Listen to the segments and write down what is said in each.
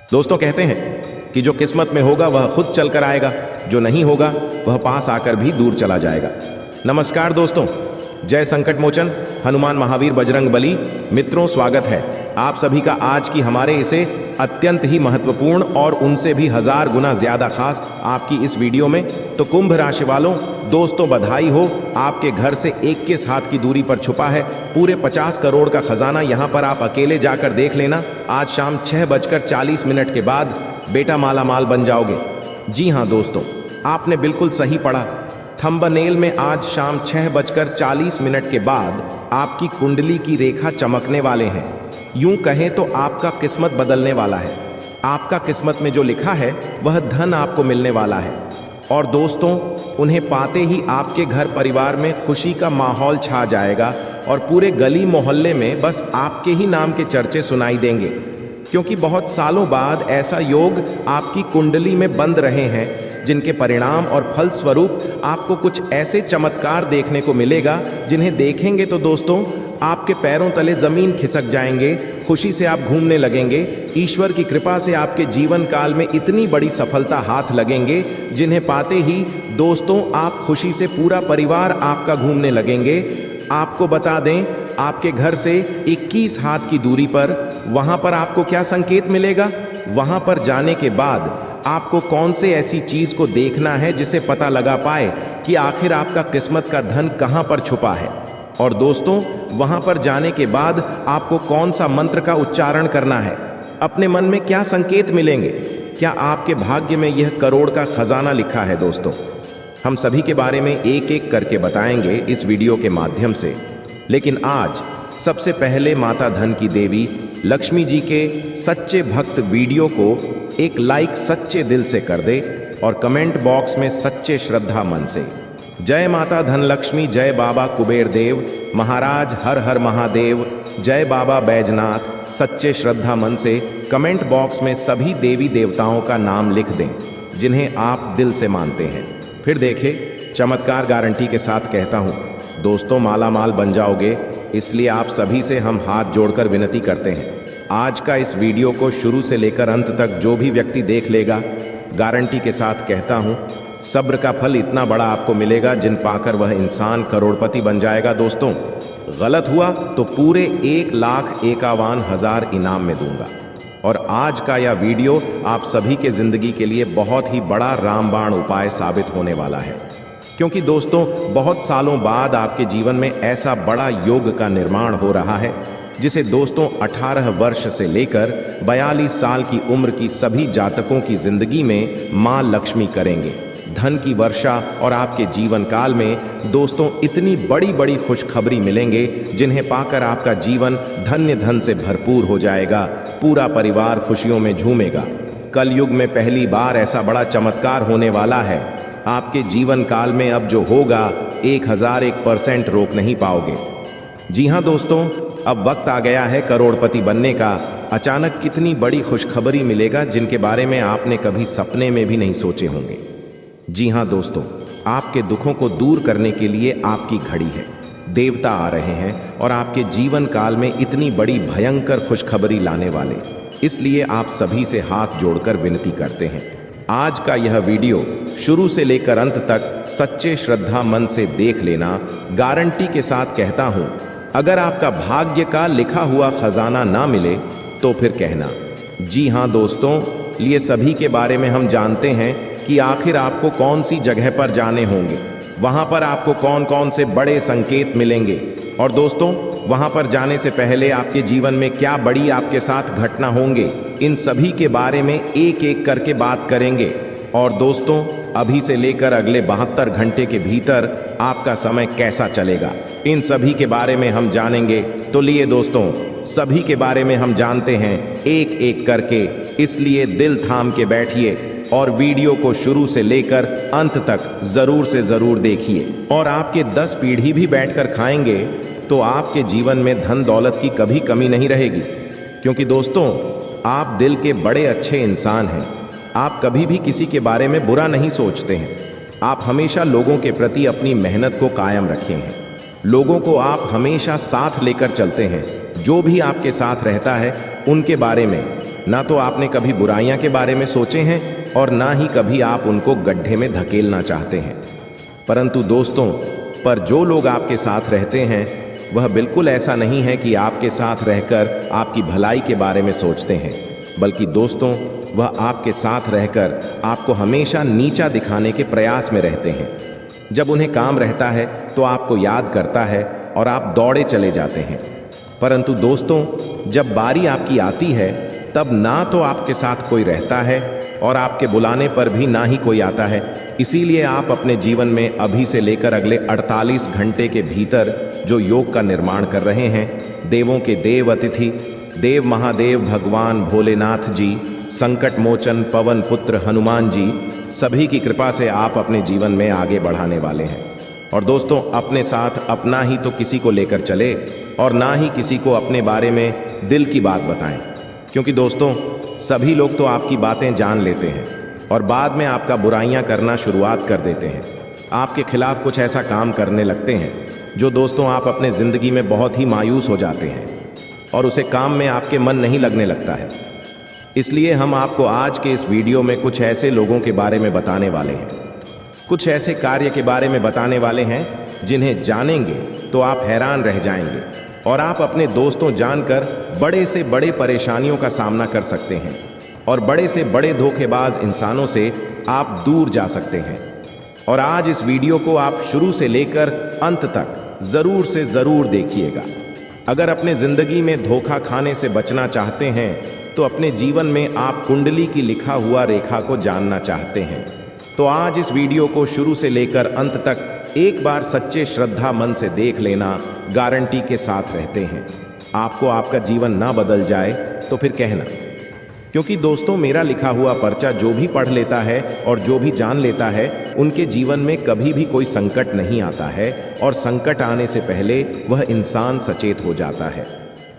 दोस्तों कहते हैं कि जो किस्मत में होगा वह खुद चलकर आएगा, जो नहीं होगा वह पास आकर भी दूर चला जाएगा। नमस्कार दोस्तों, जय संकट मोचन हनुमान महावीर बजरंग बली। मित्रों स्वागत है आप सभी का आज की हमारे इसे अत्यंत ही महत्वपूर्ण और उनसे भी 1000 गुना ज्यादा खास आपकी इस वीडियो में। तो कुंभ राशि वालों दोस्तों बधाई हो, आपके घर से 21 हाथ की दूरी पर छुपा है पूरे 50 करोड़ का खजाना। यहाँ पर आप अकेले जाकर देख लेना, आज शाम 6:40 के बाद बेटा मालामाल बन जाओगे। जी हाँ दोस्तों, आपने बिल्कुल सही पढ़ा। थंबनेल में आज शाम 6:40 के बाद आपकी कुंडली की रेखा चमकने वाले हैं। यूं कहें तो आपका किस्मत बदलने वाला है। आपका किस्मत में जो लिखा है वह धन आपको मिलने वाला है। और दोस्तों उन्हें पाते ही आपके घर परिवार में खुशी का माहौल छा जाएगा और पूरे गली मोहल्ले में बस आपके ही नाम के चर्चे सुनाई देंगे, क्योंकि बहुत सालों बाद ऐसा योग आपकी कुंडली में बंद रहे हैं जिनके परिणाम और फल स्वरूप आपको कुछ ऐसे चमत्कार देखने को मिलेगा जिन्हें देखेंगे तो दोस्तों आपके पैरों तले जमीन खिसक जाएंगे, खुशी से आप घूमने लगेंगे। ईश्वर की कृपा से आपके जीवन काल में इतनी बड़ी सफलता हाथ लगेंगे जिन्हें पाते ही दोस्तों आप खुशी से पूरा परिवार आपका घूमने लगेंगे। आपको बता दें, आपके घर से 21 हाथ की दूरी पर वहां पर आपको क्या संकेत मिलेगा, वहां पर जाने के बाद आपको कौन से ऐसी चीज को देखना है जिसे पता लगा पाए कि आखिर आपका किस्मत का धन कहां पर छुपा है। और दोस्तों वहां पर जाने के बाद आपको कौन सा मंत्र का उच्चारण करना है, अपने मन में क्या संकेत मिलेंगे, क्या आपके भाग्य में यह करोड़ का खजाना लिखा है। दोस्तों हम सभी के बारे में एक एक करके बताएंगे इस वीडियो के माध्यम से, लेकिन आज सबसे पहले माता धन की देवी लक्ष्मी जी के सच्चे भक्त वीडियो को एक लाइक सच्चे दिल से कर दे और कमेंट बॉक्स में सच्चे श्रद्धा मन से जय माता धन लक्ष्मी, जय बाबा कुबेर देव महाराज, हर हर महादेव, जय बाबा बैजनाथ सच्चे श्रद्धा मन से कमेंट बॉक्स में सभी देवी देवताओं का नाम लिख दें जिन्हें आप दिल से मानते हैं। फिर देखें, चमत्कार गारंटी के साथ कहता हूं दोस्तों माला माल बन जाओगे। इसलिए आप सभी से हम हाथ जोड़कर विनती करते हैं, आज का इस वीडियो को शुरू से लेकर अंत तक जो भी व्यक्ति देख लेगा, गारंटी के साथ कहता हूं सब्र का फल इतना बड़ा आपको मिलेगा जिन पाकर वह इंसान करोड़पति बन जाएगा। दोस्तों गलत हुआ तो पूरे 1,51,000 इनाम में दूंगा। और आज का यह वीडियो आप सभी के जिंदगी के लिए बहुत ही बड़ा रामबाण उपाय साबित होने वाला है, क्योंकि दोस्तों बहुत सालों बाद आपके जीवन में ऐसा बड़ा योग का निर्माण हो रहा है जिसे दोस्तों 18 वर्ष से लेकर 42 साल की उम्र की सभी जातकों की जिंदगी में मां लक्ष्मी करेंगे धन की वर्षा। और आपके जीवन काल में दोस्तों इतनी बड़ी बड़ी खुशखबरी मिलेंगे जिन्हें पाकर आपका जीवन धन्य धन से भरपूर हो जाएगा, पूरा परिवार खुशियों में झूमेगा। कलयुग में पहली बार ऐसा बड़ा चमत्कार होने वाला है आपके जीवन काल में। अब जो होगा 1001% रोक नहीं पाओगे। जी हाँ दोस्तों, अब वक्त आ गया है करोड़पति बनने का। अचानक कितनी बड़ी खुशखबरी मिलेगा जिनके बारे में आपने कभी सपने में भी नहीं सोचे होंगे। जी हाँ दोस्तों, आपके दुखों को दूर करने के लिए आपकी घड़ी है। देवता आ रहे हैं और आपके जीवन काल में इतनी बड़ी भयंकर खुशखबरी लाने वाले, इसलिए आप सभी से हाथ जोड़कर विनती करते हैं, आज का यह वीडियो शुरू से लेकर अंत तक सच्चे श्रद्धा मन से देख लेना। गारंटी के साथ कहता हूं, अगर आपका भाग्य का लिखा हुआ खजाना ना मिले तो फिर कहना। जी हाँ दोस्तों, ये सभी के बारे में हम जानते हैं कि आखिर आपको कौन सी जगह पर जाने होंगे, वहां पर आपको कौन कौन से बड़े संकेत मिलेंगे, और दोस्तों वहां पर जाने से पहले आपके जीवन में क्या बड़ी आपके साथ घटना होंगे, इन सभी के बारे में एक एक करके बात करेंगे। और दोस्तों अभी से लेकर अगले 72 घंटे के भीतर आपका समय कैसा चलेगा, इन सभी के बारे में हम जानेंगे। तो लिए दोस्तों सभी के बारे में हम जानते हैं एक एक करके, इसलिए दिल थाम के बैठिए और वीडियो को शुरू से लेकर अंत तक जरूर से जरूर देखिए। और आपके 10 पीढ़ी भी बैठकर खाएंगे तो आपके जीवन में धन दौलत की कभी कमी नहीं रहेगी, क्योंकि दोस्तों आप दिल के बड़े अच्छे इंसान हैं। आप कभी भी किसी के बारे में बुरा नहीं सोचते हैं। आप हमेशा लोगों के प्रति अपनी मेहनत को कायम रखे हैं। लोगों को आप हमेशा साथ लेकर चलते हैं। जो भी आपके साथ रहता है उनके बारे में ना तो आपने कभी बुराइयां के बारे में सोचे हैं और ना ही कभी आप उनको गड्ढे में धकेलना चाहते हैं। परंतु दोस्तों, पर जो लोग आपके साथ रहते हैं वह बिल्कुल ऐसा नहीं है कि आपके साथ रहकर आपकी भलाई के बारे में सोचते हैं, बल्कि दोस्तों वह आपके साथ रहकर आपको हमेशा नीचा दिखाने के प्रयास में रहते हैं। जब उन्हें काम रहता है तो आपको याद करता है और आप दौड़े चले जाते हैं। परंतु दोस्तों, जब बारी आपकी आती है तब ना तो आपके साथ कोई रहता है और आपके बुलाने पर भी ना ही कोई आता है। इसीलिए आप अपने जीवन में अभी से लेकर अगले 48 घंटे के भीतर जो योग का निर्माण कर रहे हैं, देवों के देव अतिथि देव महादेव भगवान भोलेनाथ जी, संकट मोचन पवन पुत्र हनुमान जी, सभी की कृपा से आप अपने जीवन में आगे बढ़ाने वाले हैं। और दोस्तों, अपने साथ अपना ही तो किसी को लेकर चले और ना ही किसी को अपने बारे में दिल की बात बताएं, क्योंकि दोस्तों सभी लोग तो आपकी बातें जान लेते हैं और बाद में आपका बुराइयां करना शुरुआत कर देते हैं। आपके खिलाफ कुछ ऐसा काम करने लगते हैं जो दोस्तों आप अपने ज़िंदगी में बहुत ही मायूस हो जाते हैं और उसे काम में आपके मन नहीं लगने लगता है। इसलिए हम आपको आज के इस वीडियो में कुछ ऐसे लोगों के बारे में बताने वाले हैं, कुछ ऐसे कार्य के बारे में बताने वाले हैं जिन्हें जानेंगे तो आप हैरान रह जाएंगे और आप अपने दोस्तों जानकर बड़े से बड़े परेशानियों का सामना कर सकते हैं और बड़े से बड़े धोखेबाज इंसानों से आप दूर जा सकते हैं। और आज इस वीडियो को आप शुरू से लेकर अंत तक ज़रूर से ज़रूर देखिएगा। अगर अपने ज़िंदगी में धोखा खाने से बचना चाहते हैं तो अपने जीवन में आप कुंडली की लिखा हुआ रेखा को जानना चाहते हैं तो आज इस वीडियो को शुरू से लेकर अंत तक एक बार सच्चे श्रद्धा मन से देख लेना, गारंटी के साथ रहते हैं। आपको आपका जीवन ना बदल जाए तो फिर कहना, क्योंकि दोस्तों मेरा लिखा हुआ पर्चा जो भी पढ़ लेता है और जो भी जान लेता है उनके जीवन में कभी भी कोई संकट नहीं आता है और संकट आने से पहले वह इंसान सचेत हो जाता है।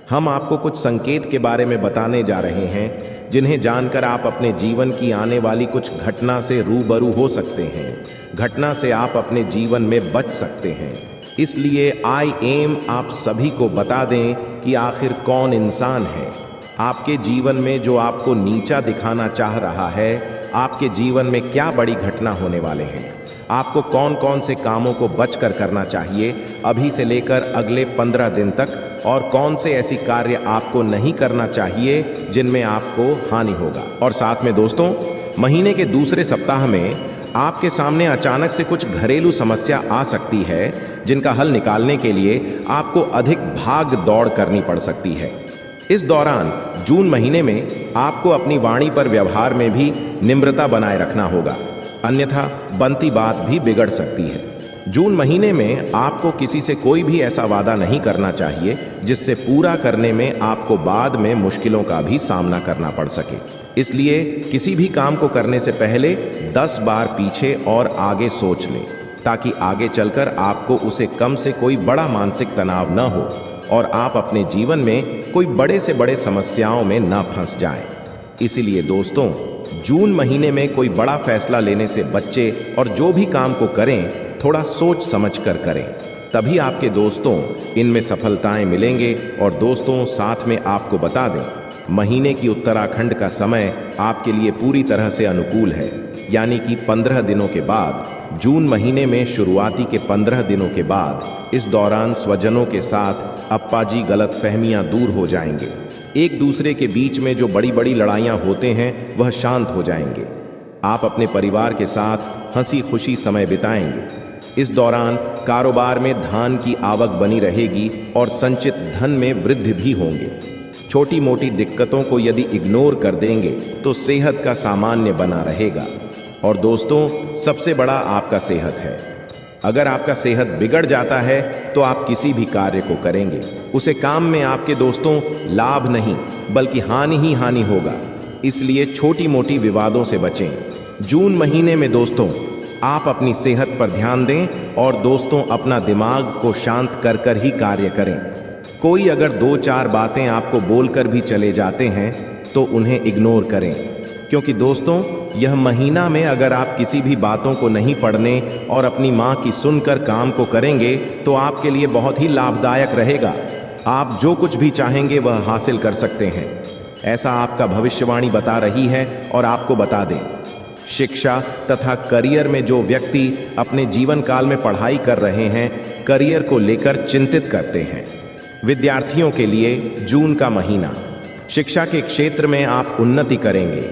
हम आपको कुछ संकेत के बारे में बताने जा रहे हैं जिन्हें जानकर आप अपने जीवन की आने वाली कुछ घटना से रूबरू हो सकते हैं, घटना से आप अपने जीवन में बच सकते हैं। इसलिए आई एम आप सभी को बता दें कि आखिर कौन इंसान है आपके जीवन में जो आपको नीचा दिखाना चाह रहा है। आपके जीवन में क्या बड़ी घटना होने वाले हैं, आपको कौन कौन से कामों को बचकर करना चाहिए अभी से लेकर अगले 15 दिन तक, और कौन से ऐसी कार्य आपको नहीं करना चाहिए जिनमें आपको हानि होगा। और साथ में दोस्तों, महीने के दूसरे सप्ताह में आपके सामने अचानक से कुछ घरेलू समस्या आ सकती है जिनका हल निकालने के लिए आपको अधिक भाग दौड़ करनी पड़ सकती है। इस दौरान जून महीने में आपको अपनी वाणी पर व्यवहार में भी निम्रता बनाए रखना होगा, अन्यथा बनती बात भी बिगड़ सकती है। जून महीने में आपको किसी से कोई भी ऐसा वादा नहीं करना चाहिए जिससे पूरा करने में आपको बाद में मुश्किलों का भी सामना करना पड़ सके। इसलिए किसी भी काम को करने से पहले 10 बार पीछे और आगे सोच लें, ताकि आगे चलकर आपको उसे कम से कोई बड़ा मानसिक तनाव न हो और आप अपने जीवन में कोई बड़े से बड़े समस्याओं में न फंस जाएं। इसीलिए दोस्तों, जून महीने में कोई बड़ा फैसला लेने से बच्चे और जो भी काम को करें थोड़ा सोच समझ कर करें, तभी आपके दोस्तों इनमें सफलताएं मिलेंगे। और दोस्तों साथ में आपको बता दें, महीने की उत्तराखंड का समय आपके लिए पूरी तरह से अनुकूल है, यानी कि 15 दिनों के बाद, जून महीने में शुरुआती के 15 दिनों के बाद इस दौरान स्वजनों के साथ अप्पाजी गलतफहमियां दूर हो जाएंगे। एक दूसरे के बीच में जो बड़ी बड़ी लड़ाइयां होते हैं वह शांत हो जाएंगे। आप अपने परिवार के साथ हंसी खुशी समय बिताएंगे। इस दौरान कारोबार में धन की आवक बनी रहेगी और संचित धन में वृद्धि भी होंगे। छोटी मोटी दिक्कतों को यदि इग्नोर कर देंगे तो सेहत का सामान्य बना रहेगा। और दोस्तों, सबसे बड़ा आपका सेहत है। अगर आपका सेहत बिगड़ जाता है तो आप किसी भी कार्य को करेंगे, उसे काम में आपके दोस्तों लाभ नहीं बल्कि हानि ही हानि होगा। इसलिए छोटी मोटी विवादों से बचें। जून महीने में दोस्तों आप अपनी सेहत पर ध्यान दें और दोस्तों अपना दिमाग को शांत कर कर ही कार्य करें। कोई अगर 2-4 बातें आपको बोलकर भी चले जाते हैं तो उन्हें इग्नोर करें, क्योंकि दोस्तों यह महीना में अगर आप किसी भी बातों को नहीं पढ़ने और अपनी माँ की सुनकर काम को करेंगे तो आपके लिए बहुत ही लाभदायक रहेगा। आप जो कुछ भी चाहेंगे वह हासिल कर सकते हैं। ऐसा आपका भविष्यवाणी बता रही है। और आपको बता दें, शिक्षा तथा करियर में जो व्यक्ति अपने जीवन काल में पढ़ाई कर रहे हैं, करियर को लेकर चिंतित करते हैं, विद्यार्थियों के लिए जून का महीना, शिक्षा के क्षेत्र में आप उन्नति करेंगे।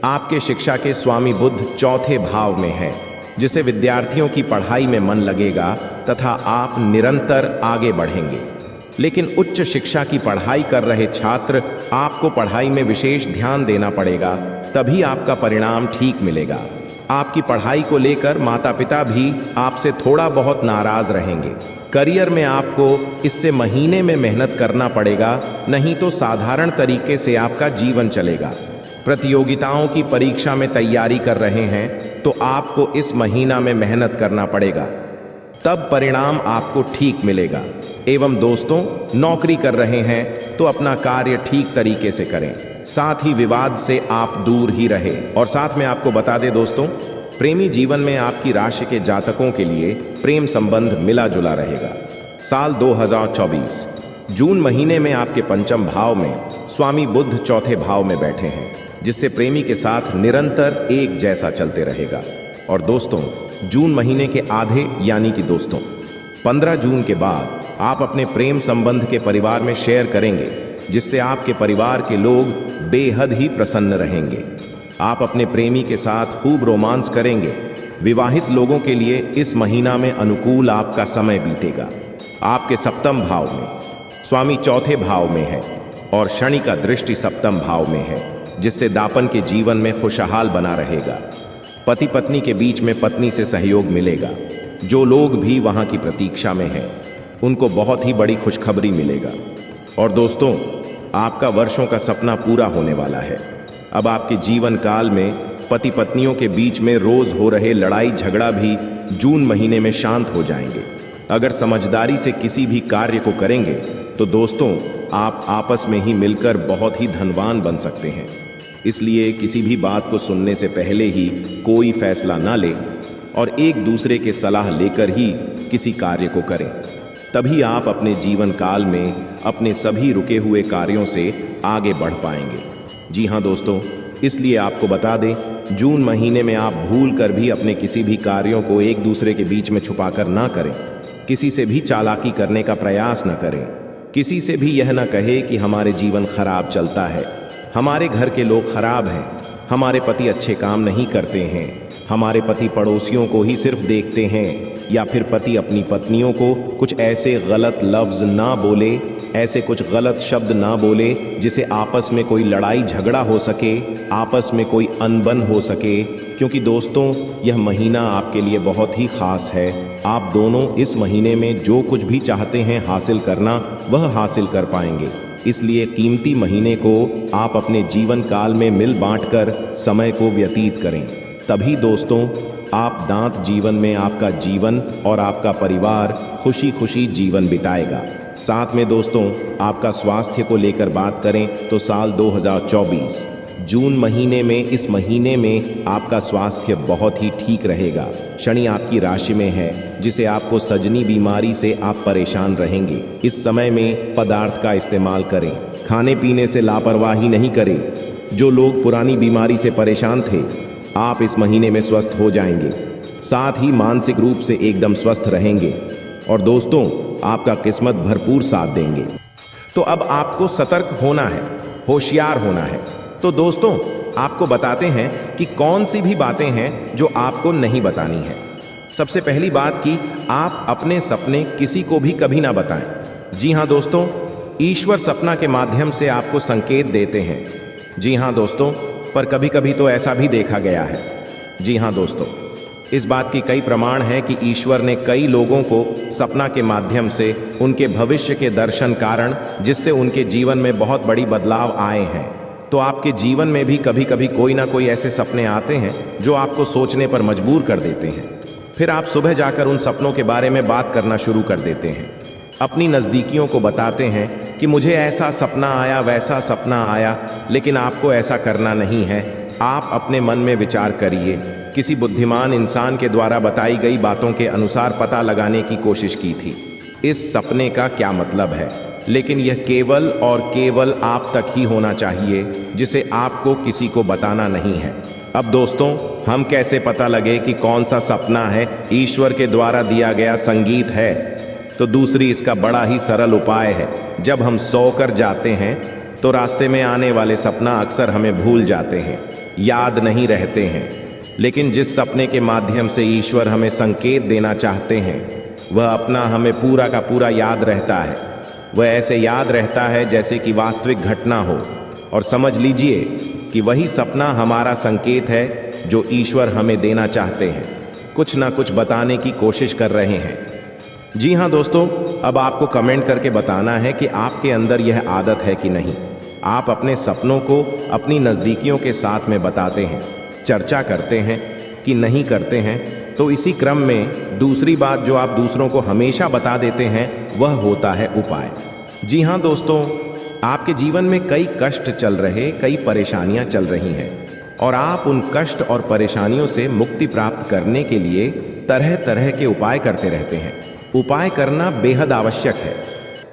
आपके शिक्षा के स्वामी बुध चौथे भाव में है, जिससे विद्यार्थियों की पढ़ाई में मन लगेगा तथा आप निरंतर आगे बढ़ेंगे। लेकिन उच्च शिक्षा की पढ़ाई कर रहे छात्र, आपको पढ़ाई में विशेष ध्यान देना पड़ेगा, तभी आपका परिणाम ठीक मिलेगा। आपकी पढ़ाई को लेकर माता पिता भी आपसे थोड़ा बहुत नाराज रहेंगे। करियर में आपको इससे महीने में मेहनत करना पड़ेगा, नहीं तो साधारण तरीके से आपका जीवन चलेगा। प्रतियोगिताओं की परीक्षा में तैयारी कर रहे हैं तो आपको इस महीना में मेहनत करना पड़ेगा, तब परिणाम आपको ठीक मिलेगा। एवं दोस्तों, नौकरी कर रहे हैं तो अपना कार्य ठीक तरीके से करें, साथ ही विवाद से आप दूर ही रहे। और साथ में आपको बता दें दोस्तों, प्रेमी जीवन में आपकी राशि के जातकों के लिए प्रेम संबंध मिला जुला रहेगा। साल 2024 जून महीने में आपके पंचम भाव में स्वामी बुध चौथे भाव में बैठे हैं, जिससे प्रेमी के साथ निरंतर एक जैसा चलते रहेगा। और दोस्तों, जून महीने के आधे यानी कि दोस्तों 15 जून के बाद आप अपने प्रेम संबंध के परिवार में शेयर करेंगे, जिससे आपके परिवार के लोग बेहद ही प्रसन्न रहेंगे। आप अपने प्रेमी के साथ खूब रोमांस करेंगे। विवाहित लोगों के लिए इस महीना में अनुकूल आपका समय बीतेगा। आपके सप्तम भाव में स्वामी चौथे भाव में है और शनि का दृष्टि सप्तम भाव में है, जिससे दापन के जीवन में खुशहाल बना रहेगा। पति पत्नी के बीच में पत्नी से सहयोग मिलेगा। जो लोग भी वहां की प्रतीक्षा में हैं, उनको बहुत ही बड़ी खुशखबरी मिलेगा। और दोस्तों, आपका वर्षों का सपना पूरा होने वाला है। अब आपके जीवन काल में पति पत्नियों के बीच में रोज हो रहे लड़ाई झगड़ा भी जून महीने में शांत हो जाएंगे। अगर समझदारी से किसी भी कार्य को करेंगे तो दोस्तों, आप आपस में ही मिलकर बहुत ही धनवान बन सकते हैं। इसलिए किसी भी बात को सुनने से पहले ही कोई फैसला ना लें और एक दूसरे के सलाह लेकर ही किसी कार्य को करें, तभी आप अपने जीवन काल में अपने सभी रुके हुए कार्यों से आगे बढ़ पाएंगे। जी हाँ दोस्तों, इसलिए आपको बता दें, जून महीने में आप भूल कर भी अपने किसी भी कार्यों को एक दूसरे के बीच में छुपाकर ना करें। किसी से भी चालाकी करने का प्रयास न करें। किसी से भी यह न कहे कि हमारे जीवन खराब चलता है, हमारे घर के लोग खराब हैं, हमारे पति अच्छे काम नहीं करते हैं, हमारे पति पड़ोसियों को ही सिर्फ देखते हैं, या फिर पति अपनी पत्नियों को कुछ ऐसे गलत लफ्ज ना बोले, ऐसे कुछ गलत शब्द ना बोले जिसे आपस में कोई लड़ाई झगड़ा हो सके, आपस में कोई अनबन हो सके। क्योंकि दोस्तों, यह महीना आपके लिए बहुत ही खास है। आप दोनों इस महीने में जो कुछ भी चाहते हैं हासिल करना, वह हासिल कर पाएंगे। इसलिए कीमती महीने को आप अपने जीवन काल में मिल बांटकर समय को व्यतीत करें, तभी दोस्तों आप दांत जीवन में आपका जीवन और आपका परिवार खुशी खुशी जीवन बिताएगा। साथ में दोस्तों, आपका स्वास्थ्य को लेकर बात करें तो साल 2024 जून महीने में, इस महीने में आपका स्वास्थ्य बहुत ही ठीक रहेगा। शनि आपकी राशि में है, जिसे आपको सजनी बीमारी से आप परेशान रहेंगे। इस समय में पदार्थ का इस्तेमाल करें, खाने पीने से लापरवाही नहीं करें। जो लोग पुरानी बीमारी से परेशान थे, आप इस महीने में स्वस्थ हो जाएंगे, साथ ही मानसिक रूप से एकदम स्वस्थ रहेंगे। और दोस्तों, आपका किस्मत भरपूर साथ देंगे। तो अब आपको सतर्क होना है, होशियार होना है। तो दोस्तों, आपको बताते हैं कि कौन सी भी बातें हैं जो आपको नहीं बतानी है। सबसे पहली बात कि आप अपने सपने किसी को भी कभी ना बताएं। जी हाँ दोस्तों, ईश्वर सपना के माध्यम से आपको संकेत देते हैं। जी हाँ दोस्तों, पर कभी कभी तो ऐसा भी देखा गया है। जी हाँ दोस्तों, इस बात की कई प्रमाण हैं कि ईश्वर ने कई लोगों को सपना के माध्यम से उनके भविष्य के दर्शन कारण, जिससे उनके जीवन में बहुत बड़ी बदलाव आए हैं। तो आपके जीवन में भी कभी कभी कोई ना कोई ऐसे सपने आते हैं जो आपको सोचने पर मजबूर कर देते हैं। फिर आप सुबह जाकर उन सपनों के बारे में बात करना शुरू कर देते हैं। अपनी नज़दीकियों को बताते हैं कि मुझे ऐसा सपना आया, वैसा सपना आया, लेकिन आपको ऐसा करना नहीं है। आप अपने मन में विचार करिए। किसी बुद्धिमान इंसान के द्वारा बताई गई बातों के अनुसार पता लगाने की कोशिश की थी, इस सपने का क्या मतलब है। लेकिन यह केवल और केवल आप तक ही होना चाहिए, जिसे आपको किसी को बताना नहीं है। अब दोस्तों, हम कैसे पता लगे कि कौन सा सपना है ईश्वर के द्वारा दिया गया संगीत है? तो दूसरी इसका बड़ा ही सरल उपाय है। जब हम सोकर जाते हैं तो रास्ते में आने वाले सपना अक्सर हमें भूल जाते हैं, याद नहीं रहते हैं। लेकिन जिस सपने के माध्यम से ईश्वर हमें संकेत देना चाहते हैं, वह अपना हमें पूरा का पूरा याद रहता है। वह ऐसे याद रहता है जैसे कि वास्तविक घटना हो। और समझ लीजिए कि वही सपना हमारा संकेत है जो ईश्वर हमें देना चाहते हैं, कुछ ना कुछ बताने की कोशिश कर रहे हैं। जी हाँ दोस्तों, अब आपको कमेंट करके बताना है कि आपके अंदर यह आदत है कि नहीं। आप अपने सपनों को अपनी नज़दीकियों के साथ में बताते हैं, चर्चा करते हैं कि नहीं करते हैं। तो इसी क्रम में दूसरी बात जो आप दूसरों को हमेशा बता देते हैं, वह होता है उपाय। जी हाँ दोस्तों, आपके जीवन में कई कष्ट चल रहे, कई परेशानियां चल रही हैं, और आप उन कष्ट और परेशानियों से मुक्ति प्राप्त करने के लिए तरह तरह के उपाय करते रहते हैं। उपाय करना बेहद आवश्यक है।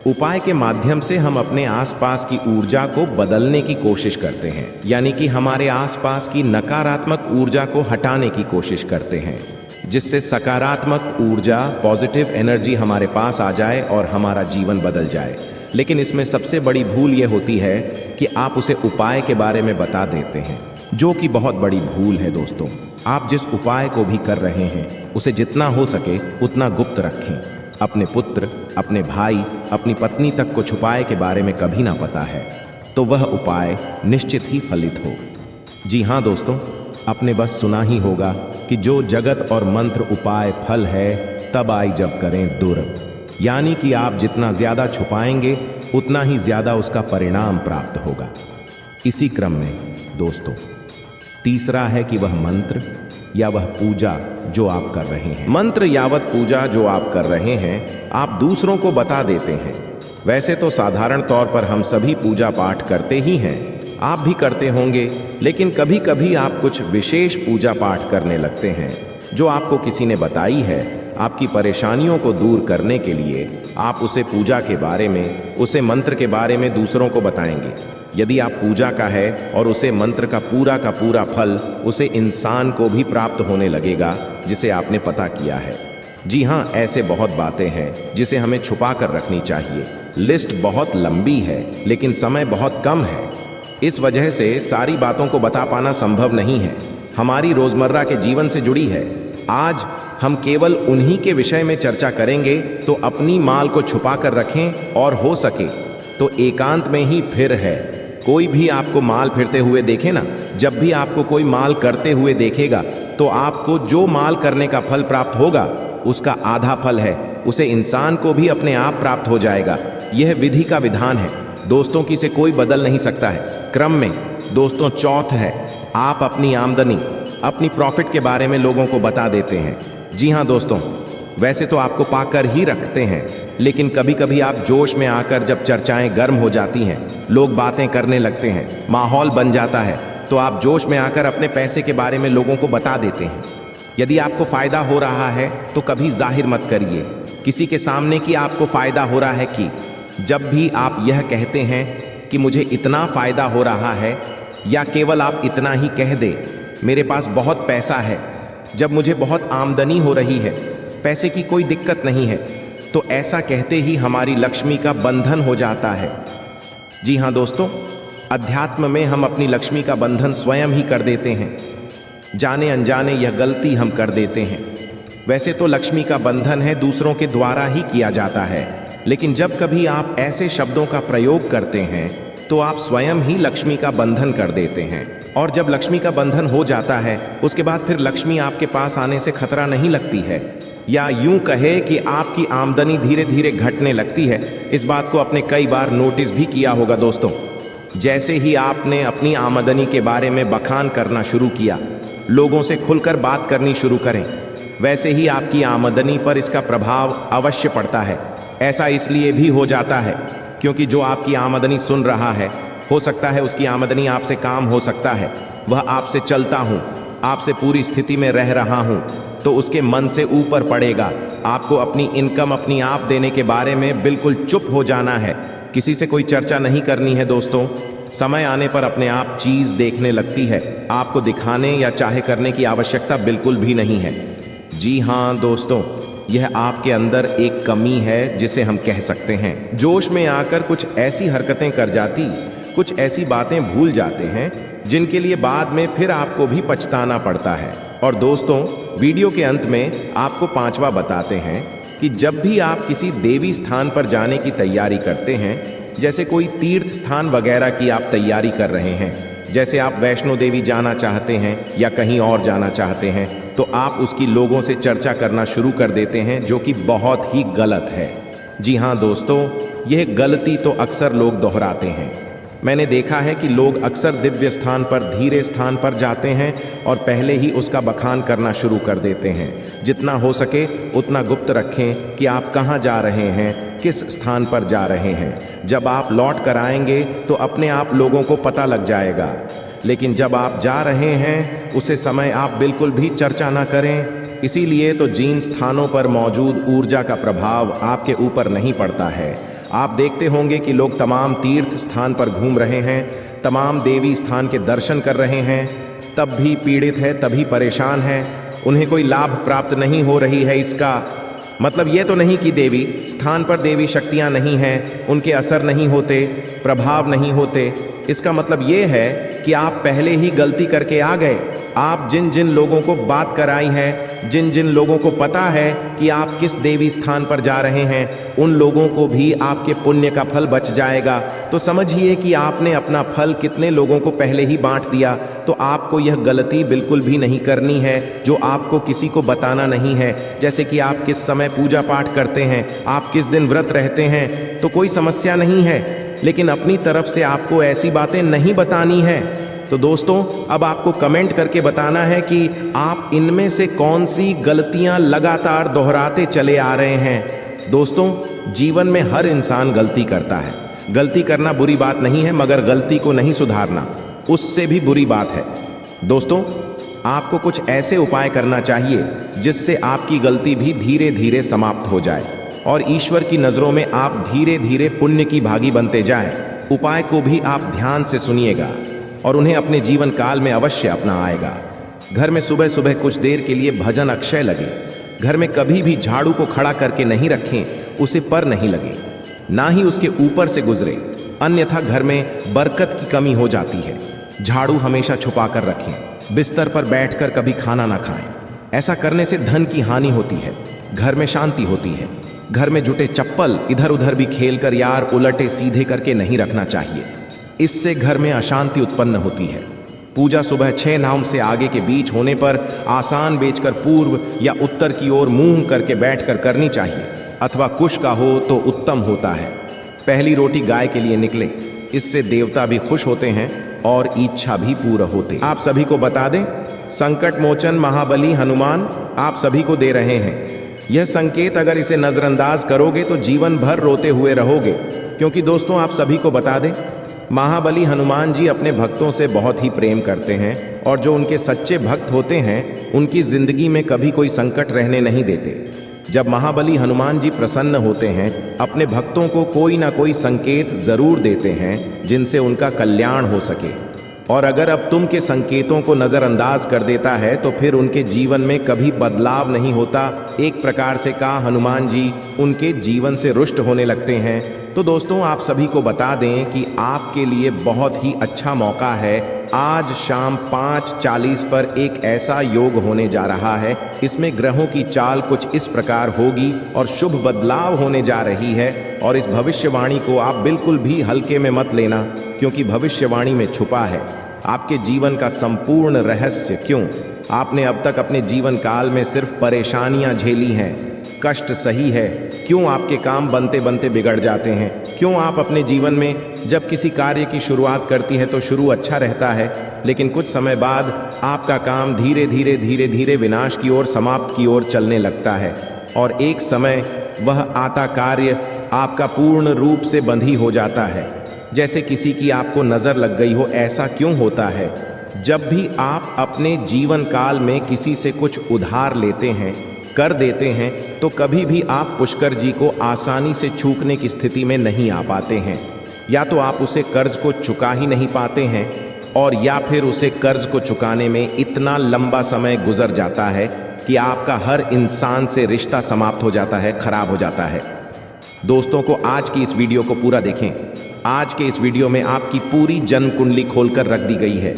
उपाय के माध्यम से हम अपने आसपास की ऊर्जा को बदलने की कोशिश करते हैं, यानी कि हमारे आसपास की नकारात्मक ऊर्जा को हटाने की कोशिश करते हैं, जिससे सकारात्मक ऊर्जा, पॉजिटिव एनर्जी हमारे पास आ जाए और हमारा जीवन बदल जाए। लेकिन इसमें सबसे बड़ी भूल ये होती है कि आप उसे उपाय के बारे में बता देते हैं, जो कि बहुत बड़ी भूल है दोस्तों। आप जिस उपाय को भी कर रहे हैं, उसे जितना हो सके उतना गुप्त रखें। अपने पुत्र, अपने भाई, अपनी पत्नी तक को छुपाए के बारे में कभी ना पता है, तो वह उपाय निश्चित ही फलित हो। जी हाँ दोस्तों, आपने बस सुना ही होगा कि जो जगत और मंत्र उपाय फल है, तब आई जब करें दूर। यानी कि आप जितना ज्यादा छुपाएंगे, उतना ही ज्यादा उसका परिणाम प्राप्त होगा। इसी क्रम में दोस्तों, तीसरा है कि वह मंत्र या वह पूजा जो आप कर रहे हैं, मंत्र यावत पूजा जो आप कर रहे हैं, आप दूसरों को बता देते हैं। वैसे तो साधारण तौर पर हम सभी पूजा पाठ करते ही हैं, आप भी करते होंगे, लेकिन कभी कभी आप कुछ विशेष पूजा पाठ करने लगते हैं जो आपको किसी ने बताई है। आपकी परेशानियों को दूर करने के लिए आप उसे पूजा के बारे में, उसे मंत्र के बारे में दूसरों को बताएंगे। यदि आप पूजा का है और उसे मंत्र का पूरा फल उसे इंसान को भी प्राप्त होने लगेगा जिसे आपने पता किया है। जी हाँ, ऐसे बहुत बातें हैं जिसे हमें छुपा कर रखनी चाहिए। लिस्ट बहुत लंबी है, लेकिन समय बहुत कम है। इस वजह से सारी बातों को बता पाना संभव नहीं है। हमारी रोजमर्रा के जीवन से जुड़ी है। आज हम केवल उन्हीं के विषय में चर्चा करेंगे, तो अपनी माल को छुपा कर रखें, और हो सके तो एकांत में ही फिर है। कोई भी आपको माल फिरते हुए देखे ना, जब भी आपको कोई माल करते हुए देखेगा, तो आपको जो माल करने का फल प्राप्त होगा, उसका आधा फल है, उसे इंसान को भी अपने आप प्राप्त हो जाएगा। यह विधि का विधान है दोस्तों, की से कोई बदल नहीं सकता है। क्रम में दोस्तों, चौथ है, आप अपनी आमदनी, अपनी प्रॉफिट के बारे में लोगों को बता देते हैं। जी हाँ दोस्तों, वैसे तो आपको पाकर ही रखते हैं, लेकिन कभी कभी आप जोश में आकर जब चर्चाएं गर्म हो जाती हैं, लोग बातें करने लगते हैं, माहौल बन जाता है, तो आप जोश में आकर अपने पैसे के बारे में लोगों को बता देते हैं। यदि आपको फायदा हो रहा है तो कभी जाहिर मत करिए किसी के सामने कि आपको फायदा हो रहा है। कि जब भी आप यह कहते हैं कि मुझे इतना फायदा हो रहा है, या केवल आप इतना ही कह दे, मेरे पास बहुत पैसा है, जब मुझे बहुत आमदनी हो रही है, पैसे की कोई दिक्कत नहीं है, तो ऐसा कहते ही हमारी लक्ष्मी का बंधन हो जाता है। जी हाँ दोस्तों, अध्यात्म में हम अपनी लक्ष्मी का बंधन स्वयं ही कर देते हैं। जाने अनजाने यह गलती हम कर देते हैं। वैसे तो लक्ष्मी का बंधन है दूसरों के द्वारा ही किया जाता है, लेकिन जब कभी आप ऐसे शब्दों का प्रयोग करते हैं, तो आप स्वयं ही लक्ष्मी का बंधन कर देते हैं। और जब लक्ष्मी का बंधन हो जाता है, उसके बाद फिर लक्ष्मी आपके पास आने से खतरा नहीं लगती है, या यूं कहे कि आपकी आमदनी धीरे धीरे घटने लगती है। इस बात को आपने कई बार नोटिस भी किया होगा दोस्तों। जैसे ही आपने अपनी आमदनी के बारे में बखान करना शुरू किया, लोगों से खुलकर बात करनी शुरू करें, वैसे ही आपकी आमदनी पर इसका प्रभाव अवश्य पड़ता है। ऐसा इसलिए भी हो जाता है क्योंकि जो आपकी आमदनी सुन रहा है, हो सकता है उसकी आमदनी आपसे काम हो सकता है, वह आपसे चलता हूँ, आपसे पूरी स्थिति में रह रहा हूँ, तो उसके मन से ऊपर पड़ेगा। आपको अपनी इनकम अपनी आप देने के बारे में बिल्कुल चुप हो जाना है, किसी से कोई चर्चा नहीं करनी है दोस्तों। समय आने पर अपने आप चीज देखने लगती है, आपको दिखाने या चाहे करने की आवश्यकता बिल्कुल भी नहीं है। जी हाँ दोस्तों, यह आपके अंदर एक कमी है जिसे हम कह सकते हैं। जोश में आकर कुछ ऐसी हरकतें कर जाती, कुछ ऐसी बातें भूल जाते हैं जिनके लिए बाद में फिर आपको भी पछताना पड़ता है। और दोस्तों, वीडियो के अंत में आपको पांचवा बताते हैं कि जब भी आप किसी देवी स्थान पर जाने की तैयारी करते हैं, जैसे कोई तीर्थ स्थान वगैरह की आप तैयारी कर रहे हैं, जैसे आप वैष्णो देवी जाना चाहते हैं या कहीं और जाना चाहते हैं, तो आप उसकी लोगों से चर्चा करना शुरू कर देते हैं, जो कि बहुत ही गलत है। जी हाँ दोस्तों, यह गलती तो अक्सर लोग दोहराते हैं। मैंने देखा है कि लोग अक्सर दिव्य स्थान पर धीरे स्थान पर जाते हैं और पहले ही उसका बखान करना शुरू कर देते हैं। जितना हो सके उतना गुप्त रखें कि आप कहाँ जा रहे हैं, किस स्थान पर जा रहे हैं। जब आप लौट कर आएंगे तो अपने आप लोगों को पता लग जाएगा, लेकिन जब आप जा रहे हैं उसे समय आप बिल्कुल भी चर्चा ना करें। इसीलिए तो जिन स्थानों पर मौजूद ऊर्जा का प्रभाव आपके ऊपर नहीं पड़ता है। आप देखते होंगे कि लोग तमाम तीर्थ स्थान पर घूम रहे हैं, तमाम देवी स्थान के दर्शन कर रहे हैं, तब भी पीड़ित है, तभी परेशान है, उन्हें कोई लाभ प्राप्त नहीं हो रही है। इसका मतलब ये तो नहीं कि देवी स्थान पर देवी शक्तियां नहीं हैं, उनके असर नहीं होते, प्रभाव नहीं होते। इसका मतलब ये है कि आप पहले ही गलती करके आ गए। आप जिन जिन लोगों को बात कराई है, जिन जिन लोगों को पता है कि आप किस देवी स्थान पर जा रहे हैं, उन लोगों को भी आपके पुण्य का फल बच जाएगा। तो समझिए कि आपने अपना फल कितने लोगों को पहले ही बांट दिया। तो आपको यह गलती बिल्कुल भी नहीं करनी है जो आपको किसी को बताना नहीं है। जैसे कि आप किस समय पूजा पाठ करते हैं, आप किस दिन व्रत रहते हैं, तो कोई समस्या नहीं है, लेकिन अपनी तरफ से आपको ऐसी बातें नहीं बतानी है। तो दोस्तों, अब आपको कमेंट करके बताना है कि आप इनमें से कौन सी गलतियां लगातार दोहराते चले आ रहे हैं। दोस्तों, जीवन में हर इंसान गलती करता है। गलती करना बुरी बात नहीं है, मगर गलती को नहीं सुधारना उससे भी बुरी बात है। दोस्तों, आपको कुछ ऐसे उपाय करना चाहिए जिससे आपकी गलती भी धीरे धीरे समाप्त हो जाए और ईश्वर की नज़रों में आप धीरे धीरे पुण्य की भागी बनते जाएं। उपाय को भी आप ध्यान से सुनिएगा और उन्हें अपने जीवन काल में अवश्य अपना आएगा। घर में सुबह सुबह कुछ देर के लिए भजन अक्षय लगे। घर में कभी भी झाड़ू को खड़ा करके नहीं रखें, उसे पर नहीं लगे, ना ही उसके ऊपर से गुजरे, अन्यथा घर में बरकत की कमी हो जाती है। झाड़ू हमेशा छुपा कर रखें। बिस्तर पर बैठकर कभी खाना ना खाएं। ऐसा करने से धन की हानि होती है, घर में शांति होती है। घर में जुटे चप्पल इधर उधर भी खेलकर यार उलटे सीधे करके नहीं रखना चाहिए, इससे घर में अशांति उत्पन्न होती है। पूजा सुबह 6 नाम से आगे के बीच होने पर आसान बेचकर पूर्व या उत्तर की ओर मुंह करके बैठकर करनी चाहिए, अथवा कुश का हो तो उत्तम होता है। पहली रोटी गाय के लिए निकले, इससे देवता भी खुश होते हैं और इच्छा भी पूरा होते। आप सभी को बता दें, संकट मोचन महाबली हनुमान आप सभी को दे रहे हैं यह संकेत। अगर इसे नजरअंदाज करोगे तो जीवन भर रोते हुए रहोगे, क्योंकि दोस्तों आप सभी को बता दें, महाबली हनुमान जी अपने भक्तों से बहुत ही प्रेम करते हैं और जो उनके सच्चे भक्त होते हैं उनकी जिंदगी में कभी कोई संकट रहने नहीं देते। जब महाबली हनुमान जी प्रसन्न होते हैं, अपने भक्तों को कोई ना कोई संकेत जरूर देते हैं जिनसे उनका कल्याण हो सके। और अगर अब तुम के संकेतों को नजरअंदाज कर देता है तो फिर उनके जीवन में कभी बदलाव नहीं होता। एक प्रकार से कहा हनुमान जी उनके जीवन से रुष्ट होने लगते हैं। तो दोस्तों आप सभी को बता दें कि आपके लिए बहुत ही अच्छा मौका है। आज शाम 5:40 पर एक ऐसा योग होने जा रहा है, इसमें ग्रहों की चाल कुछ इस प्रकार होगी और शुभ बदलाव होने जा रही है। और इस भविष्यवाणी को आप बिल्कुल भी हल्के में मत लेना, क्योंकि भविष्यवाणी में छुपा है आपके जीवन का संपूर्ण रहस्य। क्यों आपने अब तक अपने जीवन काल में सिर्फ परेशानियां झेली हैं, कष्ट सही है, क्यों आपके काम बनते बनते बिगड़ जाते हैं, क्यों आप अपने जीवन में जब किसी कार्य की शुरुआत करती है तो शुरू अच्छा रहता है, लेकिन कुछ समय बाद आपका काम धीरे धीरे विनाश की ओर, समाप्त की ओर चलने लगता है और एक समय वह आता कार्य आपका पूर्ण रूप से बंधी हो जाता है, जैसे किसी की आपको नज़र लग गई हो। ऐसा क्यों होता है? जब भी आप अपने जीवन काल में किसी से कुछ उधार लेते हैं, कर देते हैं, तो कभी भी आप पुष्कर जी को आसानी से चूकने की स्थिति में नहीं आ पाते हैं। या तो आप उसे कर्ज को चुका ही नहीं पाते हैं, और या फिर उसे कर्ज को चुकाने में इतना लंबा समय गुजर जाता है कि आपका हर इंसान से रिश्ता समाप्त हो जाता है, खराब हो जाता है। दोस्तों को आज की इस वीडियो को पूरा देखें। आज के इस वीडियो में आपकी पूरी जन्म कुंडली खोलकर रख दी गई है।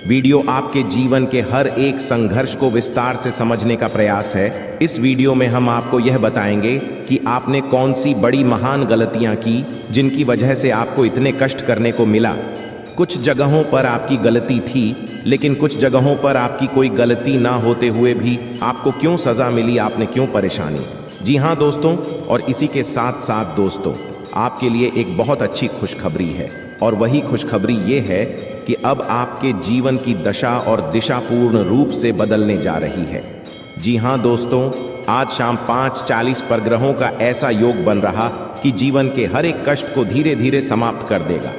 वीडियो आपके जीवन के हर एक संघर्ष को विस्तार से समझने का प्रयास है। इस वीडियो में हम आपको यह बताएंगे कि आपने कौन सी बड़ी महान गलतियां की जिनकी वजह से आपको इतने कष्ट करने को मिला। कुछ जगहों पर आपकी गलती थी, लेकिन कुछ जगहों पर आपकी कोई गलती ना होते हुए भी आपको क्यों सजा मिली, आपने क्यों परेशानी। जी हाँ दोस्तों, और इसी के साथ साथ दोस्तों आपके लिए एक बहुत अच्छी खुशखबरी है, और वही खुशखबरी ये है कि अब आपके जीवन की दशा और दिशा पूर्ण रूप से बदलने जा रही है। जी हाँ दोस्तों, आज शाम 5:40 पर ग्रहों का ऐसा योग बन रहा कि जीवन के हर एक कष्ट को धीरे धीरे समाप्त कर देगा।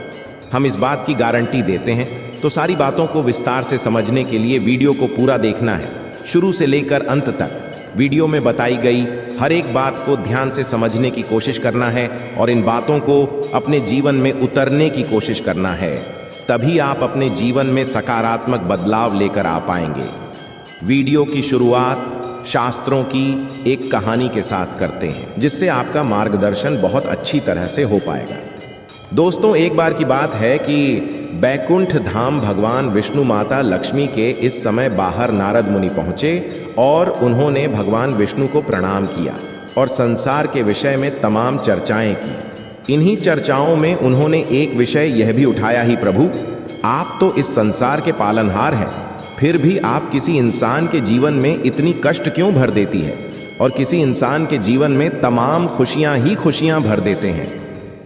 हम इस बात की गारंटी देते हैं, तो सारी बातों को विस्तार से समझने के लिए वीडियो को पूरा देखना है, शुरू से लेकर अंत तक। वीडियो में बताई गई हर एक बात को ध्यान से समझने की कोशिश करना है और इन बातों को अपने जीवन में उतरने की कोशिश करना है। तभी आप अपने जीवन में सकारात्मक बदलाव लेकर आ पाएंगे। वीडियो की शुरुआत शास्त्रों की एक कहानी के साथ करते हैं, जिससे आपका मार्गदर्शन बहुत अच्छी तरह से हो पाएगा। दोस्तों, एक बार की बात है कि बैकुंठ धाम भगवान विष्णु माता लक्ष्मी के इस समय बाहर नारद मुनि पहुंचे और उन्होंने भगवान विष्णु को प्रणाम किया और संसार के विषय में तमाम चर्चाएं की। इन्हीं चर्चाओं में उन्होंने एक विषय यह भी उठाया, ही प्रभु, आप तो इस संसार के पालनहार हैं, फिर भी आप किसी इंसान के जीवन में इतनी कष्ट क्यों भर देती है और किसी इंसान के जीवन में तमाम खुशियां ही खुशियां भर देते हैं।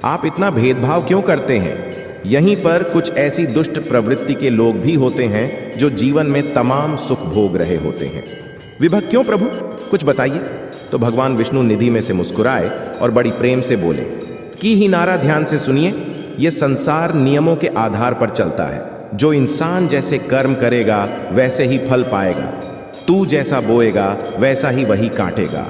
आप इतना भेदभाव क्यों करते हैं। यहीं पर कुछ ऐसी दुष्ट प्रवृत्ति के लोग भी होते हैं जो जीवन में तमाम सुख भोग रहे होते हैं। विभक्त क्यों प्रभु, कुछ बताइए। तो भगवान विष्णु निधि में से मुस्कुराए और बड़ी प्रेम से बोले कि ही नारा ध्यान से सुनिए, यह संसार नियमों के आधार पर चलता है। जो इंसान जैसे कर्म करेगा वैसे ही फल पाएगा। तू जैसा बोएगा वैसा ही वही काटेगा।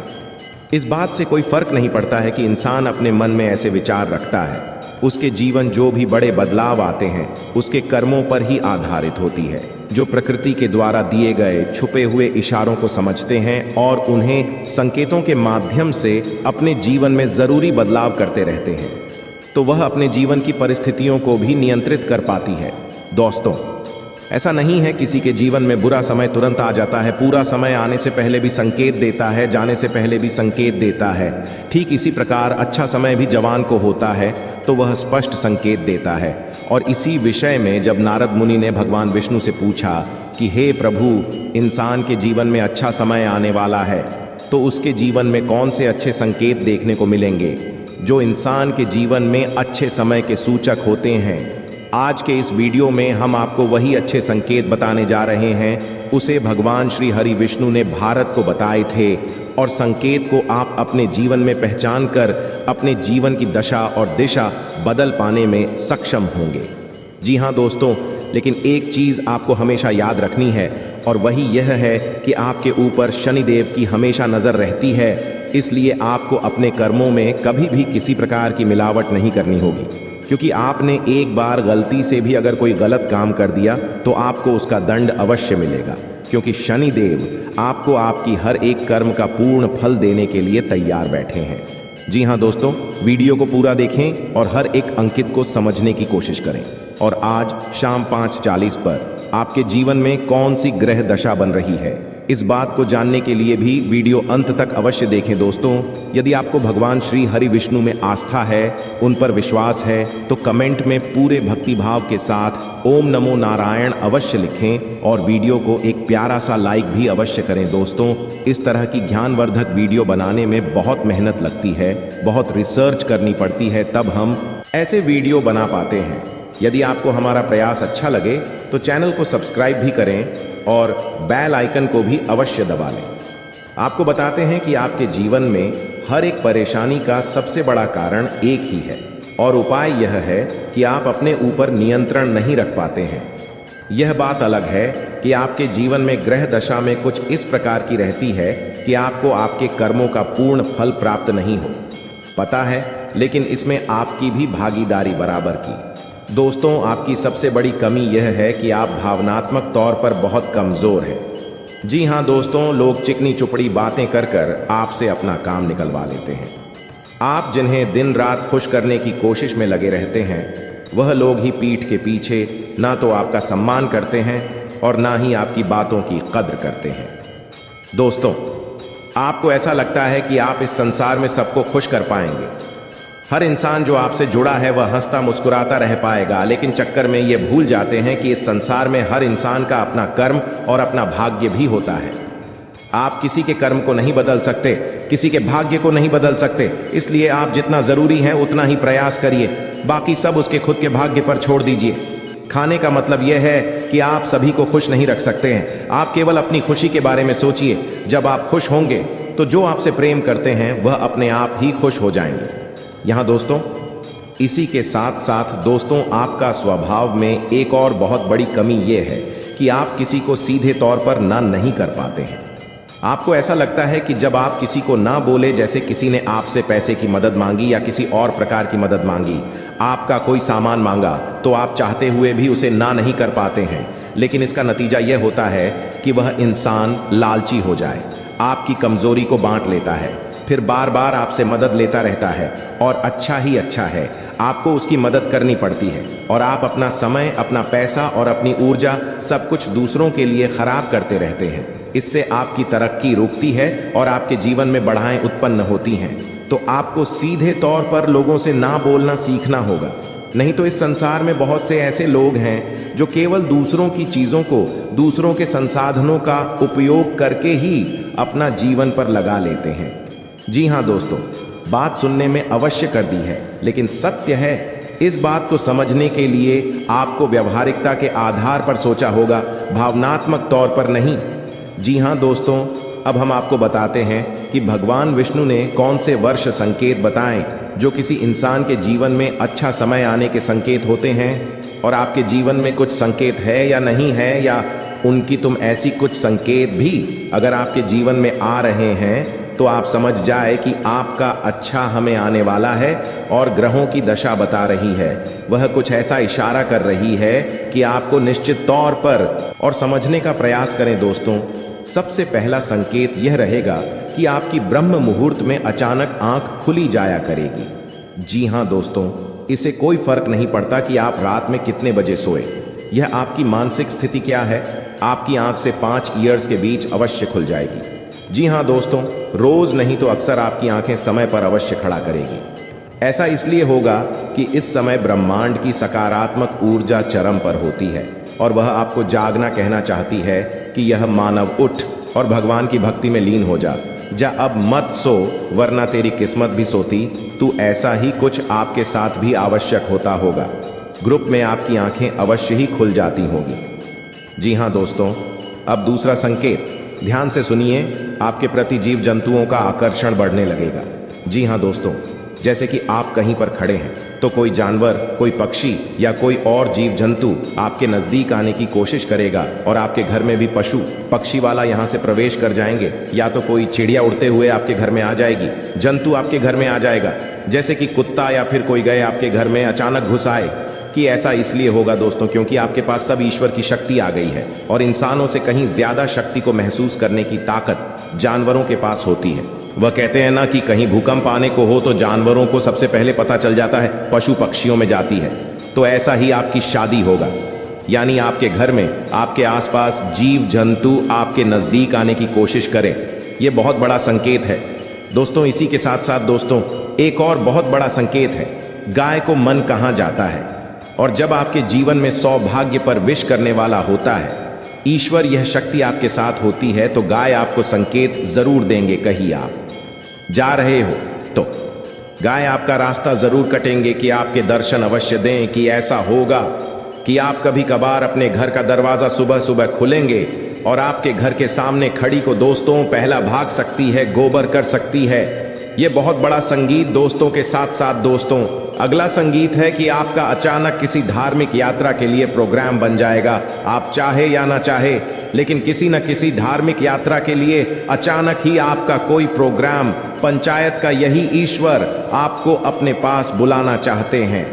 इस बात से कोई फर्क नहीं पड़ता है कि इंसान अपने मन में ऐसे विचार रखता है। उसके जीवन जो भी बड़े बदलाव आते हैं उसके कर्मों पर ही आधारित होती है। जो प्रकृति के द्वारा दिए गए छुपे हुए इशारों को समझते हैं और उन्हें संकेतों के माध्यम से अपने जीवन में जरूरी बदलाव करते रहते हैं, तो वह अपने जीवन की परिस्थितियों को भी नियंत्रित कर पाती है। दोस्तों, ऐसा नहीं है किसी के जीवन में बुरा समय तुरंत आ जाता है। पूरा समय आने से पहले भी संकेत देता है, जाने से पहले भी संकेत देता है। ठीक इसी प्रकार अच्छा समय भी जवान को होता है तो वह स्पष्ट संकेत देता है। और इसी विषय में जब नारद मुनि ने भगवान विष्णु से पूछा कि हे प्रभु, इंसान के जीवन में अच्छा समय आने वाला है, तो उसके जीवन में कौन से अच्छे संकेत देखने को मिलेंगे जो इंसान के जीवन में अच्छे समय के सूचक होते हैं। आज के इस वीडियो में हम आपको वही अच्छे संकेत बताने जा रहे हैं। उसे भगवान श्री हरि विष्णु ने भारत को बताए थे, और संकेत को आप अपने जीवन में पहचान कर अपने जीवन की दशा और दिशा बदल पाने में सक्षम होंगे। जी हाँ दोस्तों, लेकिन एक चीज़ आपको हमेशा याद रखनी है, और वही यह है कि आपके ऊपर शनिदेव की हमेशा नज़र रहती है। इसलिए आपको अपने कर्मों में कभी भी किसी प्रकार की मिलावट नहीं करनी होगी, क्योंकि आपने एक बार गलती से भी अगर कोई गलत काम कर दिया तो आपको उसका दंड अवश्य मिलेगा, क्योंकि शनिदेव आपको आपकी हर एक कर्म का पूर्ण फल देने के लिए तैयार बैठे हैं। जी हाँ दोस्तों, वीडियो को पूरा देखें और हर एक अंकित को समझने की कोशिश करें। और आज शाम 5:40 पर आपके जीवन में कौन सी ग्रह दशा बन रही है, इस बात को जानने के लिए भी वीडियो अंत तक अवश्य देखें। दोस्तों, यदि आपको भगवान श्री हरि विष्णु में आस्था है, उन पर विश्वास है, तो कमेंट में पूरे भक्तिभाव के साथ ओम नमो नारायण अवश्य लिखें और वीडियो को एक प्यारा सा लाइक भी अवश्य करें। दोस्तों, इस तरह की ज्ञानवर्धक वीडियो बनाने में बहुत मेहनत लगती है, बहुत रिसर्च करनी पड़ती है, तब हम ऐसे वीडियो बना पाते हैं। यदि आपको हमारा प्रयास अच्छा लगे तो चैनल को सब्सक्राइब भी करें और बेल आइकन को भी अवश्य दबा लें। आपको बताते हैं कि आपके जीवन में हर एक परेशानी का सबसे बड़ा कारण एक ही है, और उपाय यह है कि आप अपने ऊपर नियंत्रण नहीं रख पाते हैं। यह बात अलग है कि आपके जीवन में ग्रह दशा में कुछ इस प्रकार की रहती है कि आपको आपके कर्मों का पूर्ण फल प्राप्त नहीं हो पता है, लेकिन इसमें आपकी भी भागीदारी बराबर की। दोस्तों, आपकी सबसे बड़ी कमी यह है कि आप भावनात्मक तौर पर बहुत कमजोर हैं। जी हाँ दोस्तों, लोग चिकनी चुपड़ी बातें कर कर आपसे अपना काम निकलवा लेते हैं। आप जिन्हें दिन रात खुश करने की कोशिश में लगे रहते हैं, वह लोग ही पीठ के पीछे ना तो आपका सम्मान करते हैं और ना ही आपकी बातों की कद्र करते हैं। दोस्तों, आपको ऐसा लगता है कि आप इस संसार में सबको खुश कर पाएंगे। हर इंसान जो आपसे जुड़ा है वह हंसता मुस्कुराता रह पाएगा, लेकिन चक्कर में ये भूल जाते हैं कि इस संसार में हर इंसान का अपना कर्म और अपना भाग्य भी होता है। आप किसी के कर्म को नहीं बदल सकते, किसी के भाग्य को नहीं बदल सकते, इसलिए आप जितना जरूरी है उतना ही प्रयास करिए, बाकी सब उसके खुद के भाग्य पर छोड़ दीजिए। खाने का मतलब यह है कि आप सभी को खुश नहीं रख सकते हैं। आप केवल अपनी खुशी के बारे में सोचिए। जब आप खुश होंगे तो जो आपसे प्रेम करते हैं वह अपने आप ही खुश हो जाएंगे। यहाँ दोस्तों, इसी के साथ साथ दोस्तों, आपका स्वभाव में एक और बहुत बड़ी कमी यह है कि आप किसी को सीधे तौर पर ना नहीं कर पाते हैं। आपको ऐसा लगता है कि जब आप किसी को ना बोले, जैसे किसी ने आपसे पैसे की मदद मांगी या किसी और प्रकार की मदद मांगी, आपका कोई सामान मांगा, तो आप चाहते हुए भी उसे ना नहीं कर पाते हैं। लेकिन इसका नतीजा यह होता है कि वह इंसान लालची हो जाए, आपकी कमजोरी को बांट लेता है, फिर बार बार आपसे मदद लेता रहता है और अच्छा ही अच्छा है, आपको उसकी मदद करनी पड़ती है और आप अपना समय, अपना पैसा और अपनी ऊर्जा सब कुछ दूसरों के लिए खराब करते रहते हैं। इससे आपकी तरक्की रुकती है और आपके जीवन में बाधाएं उत्पन्न होती हैं। तो आपको सीधे तौर पर लोगों से ना बोलना सीखना होगा, नहीं तो इस संसार में बहुत से ऐसे लोग हैं जो केवल दूसरों की चीजों को, दूसरों के संसाधनों का उपयोग करके ही अपना जीवन पर लगा लेते हैं। जी हाँ दोस्तों, बात सुनने में अवश्य कर दी है, लेकिन सत्य है। इस बात को समझने के लिए आपको व्यवहारिकता के आधार पर सोचा होगा, भावनात्मक तौर पर नहीं। जी हाँ दोस्तों, अब हम आपको बताते हैं कि भगवान विष्णु ने कौन से वर्ष संकेत बताएं जो किसी इंसान के जीवन में अच्छा समय आने के संकेत होते हैं। और आपके जीवन में कुछ संकेत है या नहीं है, या उनकी तुम ऐसी कुछ संकेत भी अगर आपके जीवन में आ रहे हैं, तो आप समझ जाए कि आपका अच्छा हमें आने वाला है और ग्रहों की दशा बता रही है। वह कुछ ऐसा इशारा कर रही है कि आपको निश्चित तौर पर और समझने का प्रयास करें। दोस्तों, सबसे पहला संकेत यह रहेगा कि आपकी ब्रह्म मुहूर्त में अचानक आंख खुली जाया करेगी। जी हाँ दोस्तों, इसे कोई फर्क नहीं पड़ता कि आप रात में कितने बजे सोए, यह आपकी मानसिक स्थिति क्या है, आपकी आंख से 5 ईयर्स के बीच अवश्य खुल जाएगी। जी हाँ दोस्तों, रोज नहीं तो अक्सर आपकी आंखें समय पर अवश्य खड़ा करेगी। ऐसा इसलिए होगा कि इस समय ब्रह्मांड की सकारात्मक ऊर्जा चरम पर होती है और वह आपको जागना कहना चाहती है कि यह मानव, उठ और भगवान की भक्ति में लीन हो जा। अब मत सो, वरना तेरी किस्मत भी सोती। तू ऐसा ही कुछ आपके साथ भी आवश्यक होता होगा। ग्रुप में आपकी आंखें अवश्य ही खुल जाती होगी। जी हाँ दोस्तों, अब दूसरा संकेत ध्यान से सुनिए, आपके प्रति जीव जंतुओं का आकर्षण बढ़ने लगेगा। जी हाँ दोस्तों, जैसे कि आप कहीं पर खड़े हैं तो कोई जानवर, कोई पक्षी या कोई और जीव जंतु आपके नजदीक आने की कोशिश करेगा और आपके घर में भी पशु पक्षी वाला यहाँ से प्रवेश कर जाएंगे, या तो कोई चिड़िया उड़ते हुए आपके घर में आ जाएगी, जंतु आपके घर में आ जाएगा, जैसे कि कुत्ता या फिर कोई गए आपके घर में अचानक घुस आए। कि ऐसा इसलिए होगा दोस्तों क्योंकि आपके पास सब ईश्वर की शक्ति आ गई है और इंसानों से कहीं ज्यादा शक्ति को महसूस करने की ताकत जानवरों के पास होती है। वह कहते हैं ना कि कहीं भूकंप आने को हो तो जानवरों को सबसे पहले पता चल जाता है, पशु पक्षियों में जाती है। तो ऐसा ही आपकी शादी होगा, यानी आपके घर में, आपके आसपास जीव जंतु आपके नजदीक आने की कोशिश करें। यह बहुत बड़ा संकेत है दोस्तों। इसी के साथ साथ दोस्तों, एक और बहुत बड़ा संकेत है, गाय को मन कहाँ जाता है। और जब आपके जीवन में सौभाग्य पर विश करने वाला होता है, ईश्वर यह शक्ति आपके साथ होती है, तो गाय आपको संकेत जरूर देंगे। कहीं आप जा रहे हो तो गाय आपका रास्ता जरूर कटेंगे कि आपके दर्शन अवश्य दें। कि ऐसा होगा कि आप कभी कभार अपने घर का दरवाजा सुबह सुबह खुलेंगे और आपके घर के सामने खड़ी को दोस्तों पहला भाग सकती है, गोबर कर सकती है। ये बहुत बड़ा संगीत दोस्तों के साथ साथ दोस्तों, अगला संगीत है कि आपका अचानक किसी धार्मिक यात्रा के लिए प्रोग्राम बन जाएगा। आप चाहे या ना चाहे, लेकिन किसी न किसी धार्मिक यात्रा के लिए अचानक ही आपका कोई प्रोग्राम, पंचायत का यही ईश्वर आपको अपने पास बुलाना चाहते हैं।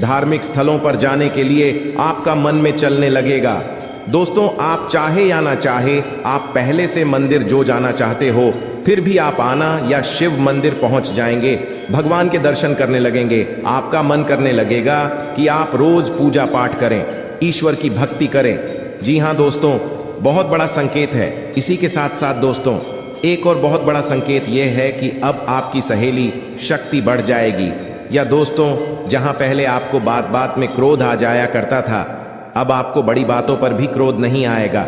धार्मिक स्थलों पर जाने के लिए आपका मन में चलने लगेगा। दोस्तों, आप चाहे या ना चाहे, आप पहले से मंदिर जो जाना चाहते हो, फिर भी आप आना या शिव मंदिर पहुंच जाएंगे, भगवान के दर्शन करने लगेंगे। आपका मन करने लगेगा कि आप रोज पूजा पाठ करें, ईश्वर की भक्ति करें। जी हाँ दोस्तों, बहुत बड़ा संकेत है। इसी के साथ साथ दोस्तों, एक और बहुत बड़ा संकेत यह है कि अब आपकी सहेली शक्ति बढ़ जाएगी। या दोस्तों, जहां पहले आपको बात बात में क्रोध आ जाया करता था, अब आपको बड़ी बातों पर भी क्रोध नहीं आएगा।